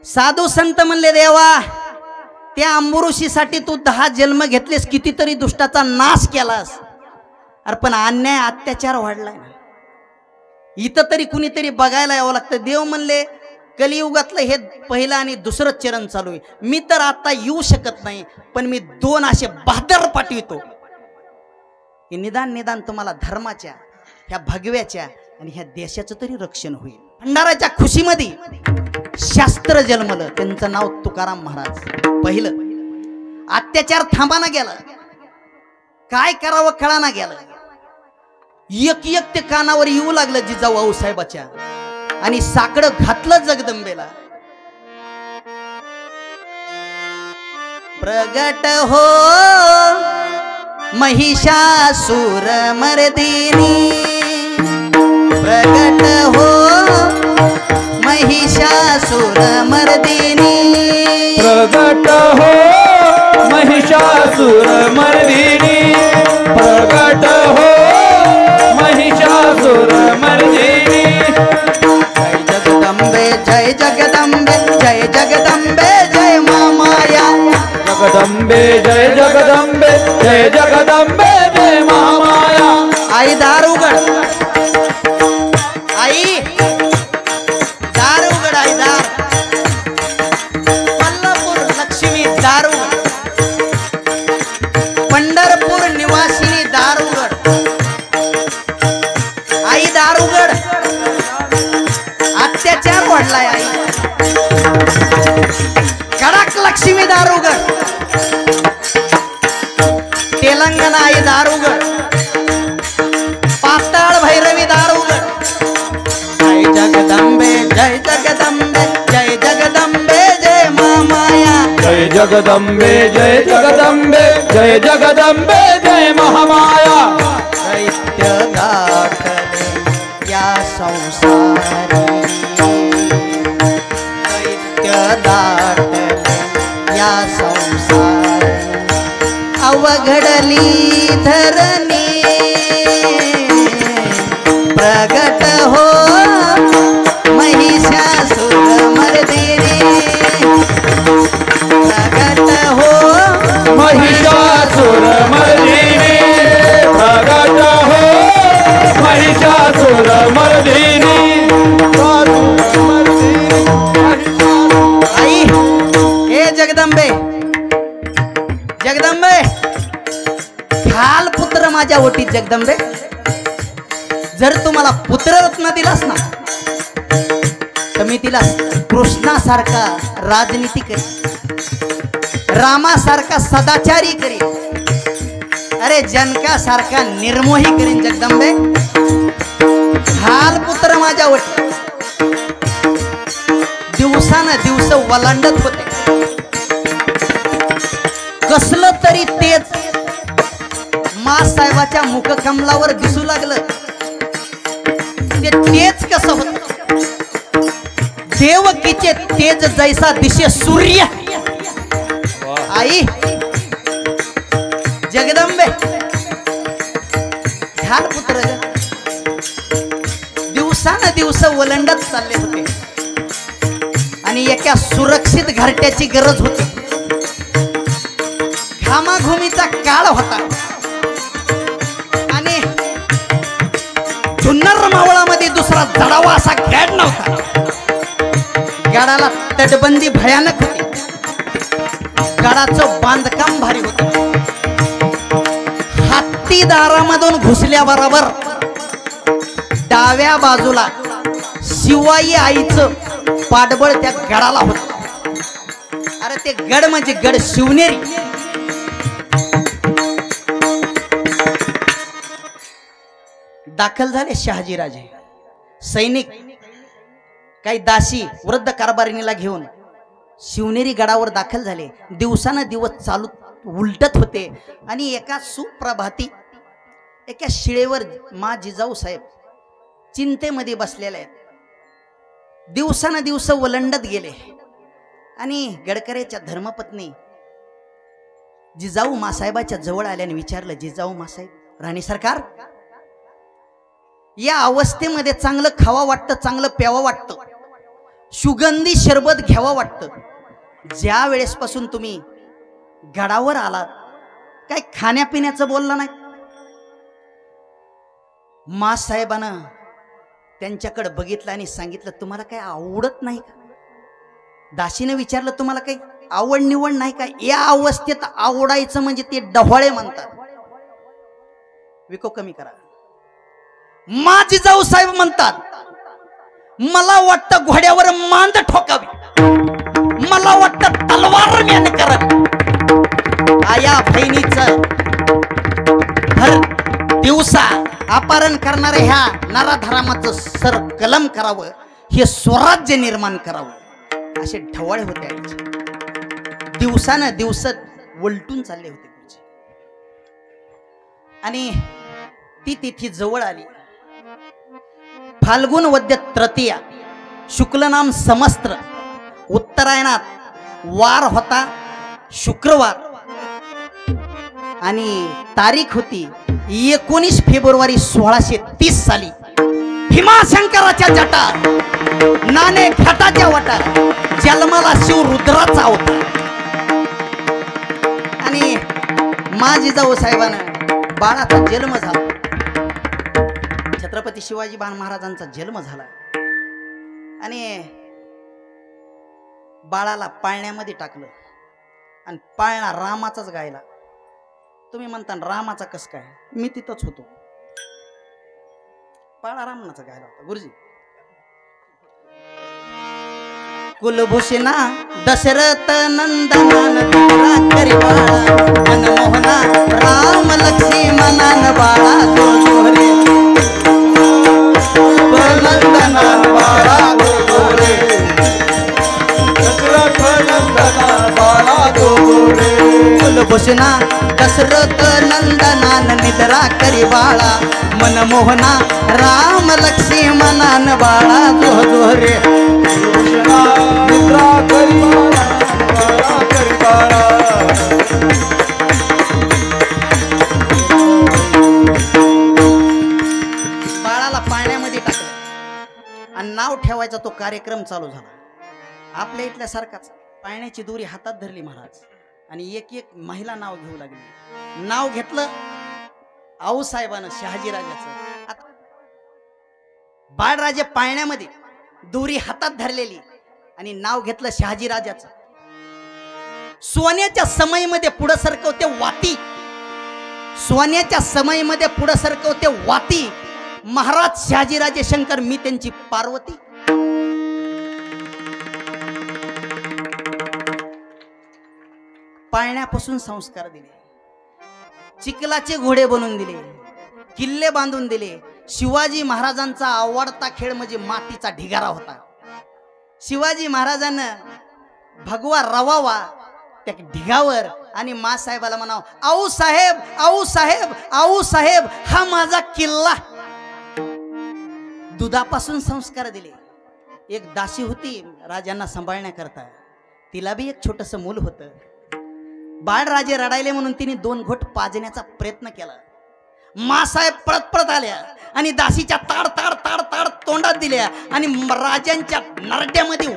साधू संत म्हणले देवा त्या अंबुरुशीसाठी तू 10 जन्म घेतलेस, कितीतरी दुष्टाचा नाश केलास, अरे पण अन्याय अत्याचार वाढलाय ना, इथं तरी कुणीतरी बघायला यावं लागतं. देव म्हणले कलियुगातलं हे पहिलं आणि दुसरं चरण चालू आहे, मी तर आता येऊ शकत नाही, पण मी 2 असे बहादर पाठवितो की निदान तुम्हाला धर्माच्या ह्या भगव्याच्या आणि ह्या देशाचं तरी रक्षण होईल. भंडाराच्या खुशीमध्ये शास्त्र जन्मलं, त्यांचं नाव तुकाराम महाराज. पहिलं अत्याचार थांबाना गेला, काय करावं कळाना गेलं, एक एक ते कानावर येऊ लागलं जिजाऊ आऊसाहेबाच्या, आणि साकडं घातलं जगदंबेला. प्रगट हो महिषासुर मर्दिनी, प्रगट हो महिषासुर मर्दिनी, प्रगट हो महिषासुर मर्दिनी, प्रगट हो महिषासुर मर्दिनी. जय जगदंबे जय जगदंबे जय महामाया, जगदंबे जय जगदंबे जय जगदंबे जय महामाया. आई दार उघड, आई दार उघड, आई दार. पल्लापूर लक्ष्मी दार उघड, पंढरपूर निवासिनी दार उघड, आई दार उघड. अत्याचार वाढलाय आई, कडक लक्ष्मी दार उघड. तेलंगणा आई दार उघड, पाताळ भैरवी दार उघड. जय जगदंबे जय जगदंबे जय जगदंबे जय महामाया, जय जगदंबे जय जगदंबे जय जगदंबे जय महामाया. दैत्य गाठले या संसारी, दैत्य दाटले या संसारी, अवघडली धरणी. प्रगट हो महिषासुर मर्दिनी, प्रगट हो महिषासुर मर्दिनी, प्रगट हो महिषासुर मर्दिनी. आई हे जगदंबे जगदंबे, घाल पुत्र माझ्या ओटीत जगदंबे. जर तुम्हाला पुत्ररत्न दिलास ना तर मी तिला कृष्णासारखा राजनीती करी, रामासारखा सदाचारी करी, अरे जनकासारखा निर्मोही करीन जगदंबे. घाल पुत्र माझ्या ओटी. दिवसानं दिवस वलांडत होते, कसलं तरी तेज मासाहेबाच्या मुखकमलावर दिसू लागलं. ते तेज कसं होत, देवकीचे तेज जैसा दिशे सूर्य. आई जगदंबे घाल पुत्र. दिवसानं दिवस वलंडत चालले होते आणि एका सुरक्षित घरट्याची गरज होती. घामाघुमीचा काळ होता आणि जुन्नर मावळामध्ये दुसरा जडावा असा गड नव्हता. गडाला तटबंदी भयानक होती, गडाचं बांधकाम भारी होतं. हत्ती दारामधून घुसल्याबरोबर डाव्या बाजूला शिवाई आईचं पाठबळ त्या गडाला होतं. अरे ते गड म्हणजे गड शिवनेरी. दाखल झाले शहाजीराजे. सैनिक काही दासी वृद्ध कारभारिणीला घेऊन शिवनेरी गडावर दाखल झाले. दिवसानं दिवस चालू उलटत होते आणि एका सुप्रभाती एका शिळेवर मा जिजाऊ साहेब चिंतेमध्ये बसलेले आहेत. दिवसानं दिवस वलंडत गेले आणि गडकऱ्याच्या धर्मपत्नी जिजाऊ मासाहेबाच्या जवळ आल्याने विचारलं, जिजाऊ मासाहेब राणी सरकार, या अवस्थेमध्ये चांगलं खावा वाटतं, चांगलं प्यावं वाटतं, सुगंधी शरबत घ्यावं वाटतं ज्या वेळेसपासून तुम्ही गडावर आलात. काय खाण्यापिण्याचं बोलला नाही. मा साहेबानं त्यांच्याकडे बघितलं आणि सांगितलं तुम्हाला काय आवडत नाही का. दासीने विचारलं तुम्हाला काही आवड निवड नाही का. या अवस्थेत आवडायचं म्हणजे ते डव्हाळे म्हणतात. विको कमी करा. मा जिजाऊ साहेब म्हणतात मला वाटतं घोड्यावर मांद ठोकावी, मला वाटतं तलवार म्यान करावी. आया बहिणीचं हर दिवसा अपहरण करणाऱ्या ह्या नराधरामाचं सर कलम करावं, हे स्वराज्य निर्माण करावं असे ढवाळे होते आईचे. दिवसानं दिवस वलटून चालले होते पुढचे. आणि ती तिथी जवळ आली. फाल्गुन वद्य तृतीया, शुक्ल नाम समस्त्र, उत्तरायणात वार होता शुक्रवार आणि तारीख होती 19 फेब्रुवारी 1630 साली. भीमाशंकराच्या जटा नाणे घाटाच्या वाटा जन्माला शिव रुद्राचा होता. आणि मा जिजाऊ साहेबानं बाळाचा जन्म झाला. छत्रपती शिवाजी महाराजांचा जन्म झाला आणि बाळाला पाळण्यामध्ये टाकलं आणि पाळणा रामाचाच गायला. तुम्ही म्हणता रामाचा कस काय, मी तिथंच होतो. पाळा रामाचा गायला होता गुरुजी. कुलभूषणा दशरथ नंदनान करी बाळा, मनमोहना राम लक्ष्मणान बाळा दोरे नंदनान बाळा दोरे दशरथ नंदनान बाळा दोरे. कुलभूषणा दशरथ नंदनान निद्रा करी बाळा, मनमोहना राम लक्ष्मणान बाळा जोरे. निद्रा करी बाळा करी बाळा. बाळाला पाण्यामध्ये टाकलं आणि नाव ठेवायचा तो कार्यक्रम चालू झाला. आपल्या इथल्या सारखाच पाण्याची दोरी हातात धरली महाराज आणि एक एक महिला नाव घेऊ लागली. नाव घेतलं आऊसाहेबानं शहाजीराजाचं. आता बाळराजे पाळण्यामध्ये दोरी हातात धरलेली आणि नाव घेतलं शहाजीराजाचं. सोन्याच्या समयीमध्ये पुढं सरकवते वाती, सोन्याच्या समयीमध्ये पुढं सरकवते वाती. महाराज शहाजीराजे शंकर, मी त्यांची पार्वती. पाळण्यापासून संस्कार दिले, चिखलाचे घोडे बनवून दिले, किल्ले बांधून दिले. शिवाजी महाराजांचा आवडता खेळ म्हणजे मातीचा ढिगारा होता. शिवाजी महाराजांना भगवा रवावा त्या ढिगावर आणि मा साहेबाला म्हणाव आऊ साहेब, आऊ साहेब, आऊ साहेब, हा माझा किल्ला. दुधापासून संस्कार दिले. एक दासी होती राजांना सांभाळण्याकरता, तिला बी एक छोटस मूल होतं. बाळराजे रडायले म्हणून तिने 2 घोट पाजण्याचा प्रयत्न केला. मासाहेब पळत पळत आल्या आणि दासीच्या ताड ताड ताड ताड तोंडात दिल्या आणि राजांच्या नरड्यामध्ये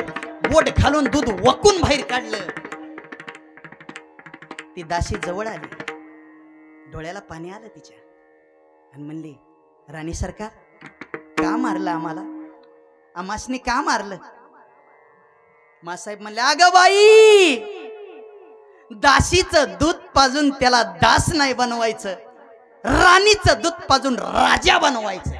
बोट घालून दूध वकून बाहेर काढलं. ती दासी जवळ आली, डोळ्याला पाणी आलं तिच्या आणि म्हणली राणी सरकार, का मारलं आम्हाला, आमासने का मारलं. मासाहेब म्हणले अगं बाई, दासीचं दूध पाजून त्याला दास नाही बनवायचं, राणीचं दूध पाजून राजा बनवायचं.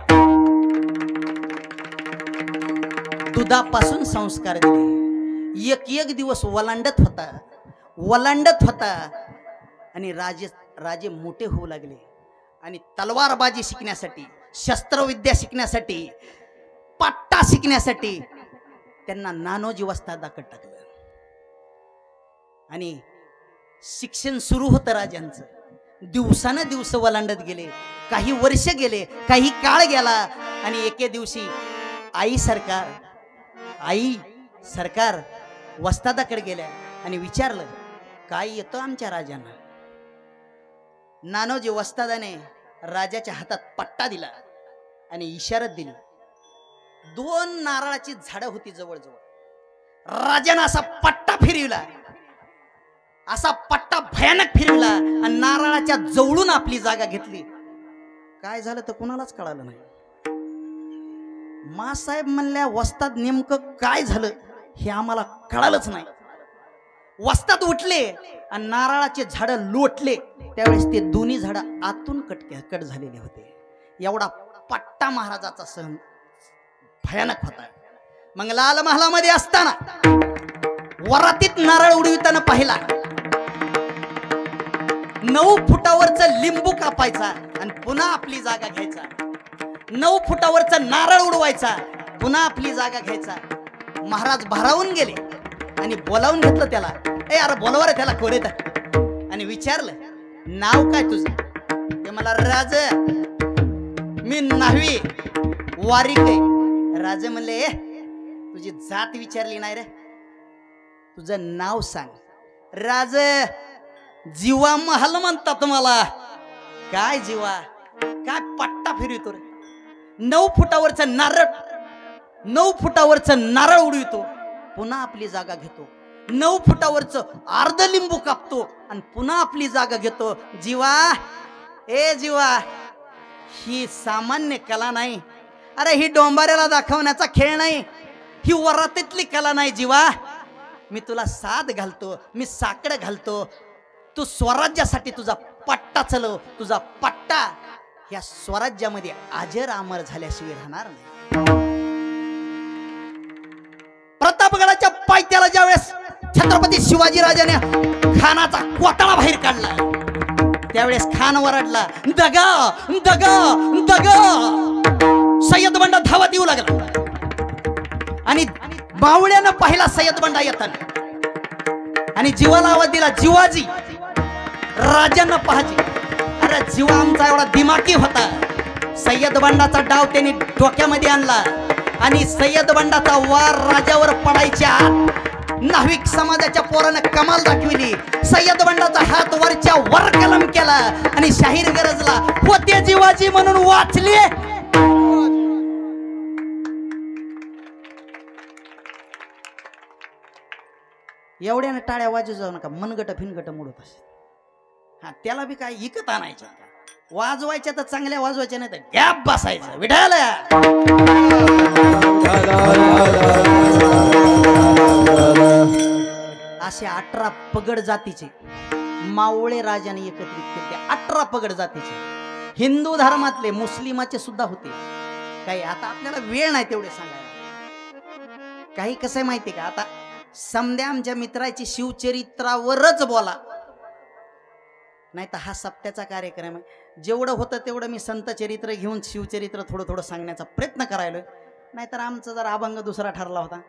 दुधापासून संस्कार दिले. एक एक दिवस वलांडत होता आणि राजे मोठे होऊ लागले आणि तलवारबाजी शिकण्यासाठी, शस्त्रविद्या शिकण्यासाठी, पट्टा शिकण्यासाठी त्यांना नानोजी वस्तादाकडे टाकलं आणि शिक्षण सुरू होतं राजांचं. दिवसानं दिवस वलांडत गेले, काही वर्ष गेले, काही काळ गेला आणि एके दिवशी आई सरकार वस्तादाकडे गेल्या आणि विचारलं काय येतं आमच्या राजांना. नानोजी वस्तादाने राजाच्या हातात पट्टा दिला आणि इशारत दिली. 2 नारळाची झाडं होती जवळजवळ राजानं असा पट्टा फिरविला, असा पट्टा भयानक फिरविला आणि नारळाच्या जवळून आपली जागा घेतली. काय झालं तर कुणालाच कळालं नाही. मासाहेब म्हणल्या वस्ताद नेमकं काय झालं हे आम्हाला कळालंच नाही. वस्ताद उठले आणि नारळाचे झाड लोटले. त्यावेळेस ते दोन्ही झाड आतून कट झालेले होते. एवढा पट्टा महाराजाचा सण भयानक होता. मग लाल महालामध्ये असताना वरातीत नारळ उडविताना पाहिला. 9 फुटावरच लिंबू कापायचा आणि पुन्हा आपली जागा घ्यायचा. 9 फुटावरचा नारळ उडवायचा, पुन्हा आपली जागा घ्यायचा. महाराज भारावून गेले आणि बोलावून घेतलं त्याला. ए अरे बोलवा रे त्याला कोरेत. आणि विचारलं नाव काय तुझं? ते मला राज, मी न्हावी वारिक आहे. राजे म्हणले तुझी जात विचारली नाही रे, तुझं नाव सांग. राज जीवा महाल म्हणतात मला. काय जीवा, काय पट्टा फिरवितो रे. 9 फुटावरचं नारळ, 9 फुटावरचं नारळ उडवितो, पुन्हा आपली जागा घेतो. 9 फुटावरचं अर्ध लिंबू कापतो आणि पुन्हा आपली जागा घेतो. जीवा, ए जीवा, ही सामान्य कला नाही. अरे ही डोंबाऱ्याला दाखवण्याचा खेळ नाही, ही वरातीतली कला नाही. जीवा, मी तुला साथ घालतो, मी साकडं घालतो. तू स्वराज्यासाठी तुझा पट्टा चलव. तुझा पट्टा या स्वराज्यामध्ये अजर अमर झाल्याशिवाय राहणार नाही. प्रतापगडाच्या पायथ्याला ज्यावेळेस छत्रपती शिवाजी राजाने खानाचा कोटाळा बाहेर काढला, त्यावेळेस खान वरडला, दगा दगा दगा. सय्यद बंडा धावत येऊ लागला आणि बावळ्यानं पाहिला सय्यद बंडा येताना आणि जीवाला आवाज दिला, जीवाजी राजांना पाहाजी. अरे जीवा आमचा एवढा दिमागी होता. सय्यद बंडाचा डाव त्यांनी डोक्यामध्ये आणला आणि सय्यद बंडाचा वार राजावर पडायच्या आत नाविक समाजाच्या पोरानं कमाल दाखविली. सय्यद बंडाचा हात वरच्या वर कलम केला आणि शाहीर गरजला, होते जीवाजी म्हणून वाचले. एवढ्याने टाळ्या वाजू जाऊ नका, मनगट फिनगट मोडत असत. हा त्याला बी काय इकत आणायचं का? वाजवायच्या तर चांगल्या वाजवायच्या, नाही तर गॅप बसायचं. विठाल असे 18 पगड जातीचे मावळे राजाने एकत्रित केले. 18 पगड जातीचे हिंदू धर्मातले, मुस्लिमाचे सुद्धा होते काही. आता आपल्याला वेळ नाही तेवढे सांगायला. काही कसं माहितीये का, आता समद्या आमच्या मित्राची शिवचरित्रावरच बोला, नाही तर हा सप्त्याचा कार्यक्रम आहे. जेवढं होतं तेवढं मी संत चरित्र घेऊन शिवचरित्र थोडं थोडं सांगण्याचा प्रयत्न करायलोय. नाहीतर आमचा जर अभंग दुसरा ठरला होता.